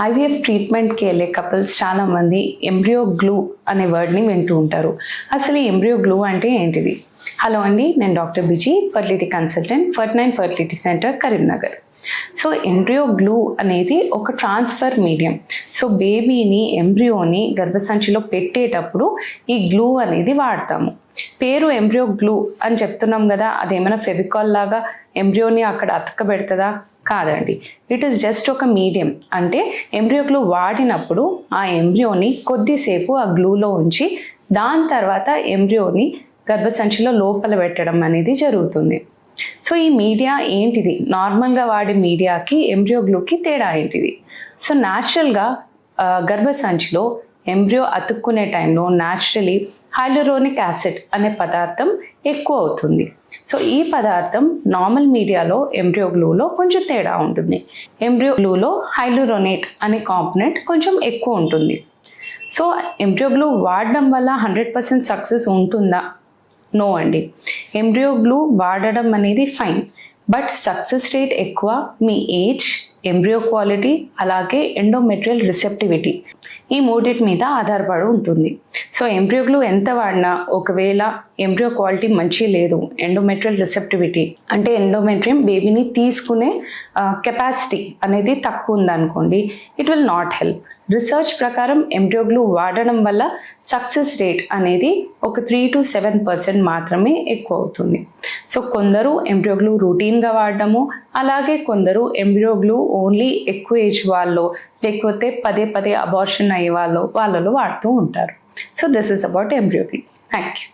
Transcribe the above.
IVF ట్రీట్మెంట్కి వెళ్ళే couples చాలామంది ఎంబ్రియో గ్లూ అనే వర్డ్ని వింటూ ఉంటారు. అసలు ఈ ఎంబ్రియో గ్లూ అంటే ఏంటిది? హలో అండి, నేను డాక్టర్ బిజీ, ఫర్టిలిటీ కన్సల్టెంట్, ఫర్ట్9 fertility centre, Karimnagar. So embryo glue అనేది ఒక ట్రాన్స్ఫర్ మీడియం. సో బేబీని, ఎంబ్రియోని గర్భసంచిలో పెట్టేటప్పుడు ఈ గ్లూ అనేది వాడతాము. పేరు ఎంబ్రియో గ్లూ అని చెప్తున్నాం కదా, అదేమైనా ఫెవికాల్ లాగా ఎంబ్రియోని అక్కడ అతకబెడుతుందా? కాదండి. ఇట్ ఈస్ జస్ట్ ఒక మీడియం. అంటే ఎంబ్రియో గ్లూ వాడినప్పుడు ఆ ఎంబ్రియోని కొద్దిసేపు ఆ గ్లూలో ఉంచి దాని తర్వాత ఎంబ్రియోని గర్భసంచిలో లోపల పెట్టడం అనేది జరుగుతుంది. సో ఈ మీడియా ఏంటిది? నార్మల్గా వాడే మీడియాకి ఎంబ్రియో గ్లూకి తేడా ఏంటిది? సో న్యాచురల్గా గర్భసంచిలో ఎంబ్రియో అతుక్కునే టైంలో న్యాచురలీ హైలూరోనిక్ యాసిడ్ అనే పదార్థం ఎక్కువ అవుతుంది. సో ఈ పదార్థం నార్మల్ మీడియాలో ఎంబ్రియో గ్లూలో కొంచెం తేడా ఉంటుంది. ఎంబ్రియో గ్లూలో హైలూరోనేట్ అనే కాంపోనెంట్ కొంచెం ఎక్కువ ఉంటుంది. సో ఎంబ్రియో గ్లూ వాడడం వల్ల 100% సక్సెస్ ఉంటుందా? నో అండి. ఎంబ్రియో గ్లూ వాడడం అనేది ఫైన్, బట్ సక్సెస్ రేట్ ఎక్కువ మీ ఏజ్, ఎంబ్రియో క్వాలిటీ, అలాగే ఎండోమెట్రియల్ రిసెప్టివిటీ, ఈ మూడిటి మీద ఆధారపడి ఉంటుంది. సో ఎంబ్రియో గ్లూ ఎంత వాడినా ఒకవేళ ఎంబ్రియో క్వాలిటీ మంచి లేదు, ఎండోమెట్రియల్ రిసెప్టివిటీ అంటే ఎండోమెట్రియం బేబీని తీసుకునే కెపాసిటీ అనేది తక్కువ ఉందనుకోండి, it will not help. Research ప్రకారం ఎంబ్రియో గ్లూ వాడడం వల్ల సక్సెస్ రేట్ అనేది ఒక 3 to 7% మాత్రమే ఎక్కువ అవుతుంది. సో కొందరు ఎంబ్రియో గ్లూ రొటీన్గా వాడడము, అలాగే కొందరు ఎంబ్రియో గ్లూ ఓన్లీ ఎక్కువ ఏజ్ వాళ్ళు, లేకపోతే పదే పదే అబార్షన్ అయ్యే వాళ్ళలో వాడుతూ ఉంటారు. So this is about embryo glue. Thank you.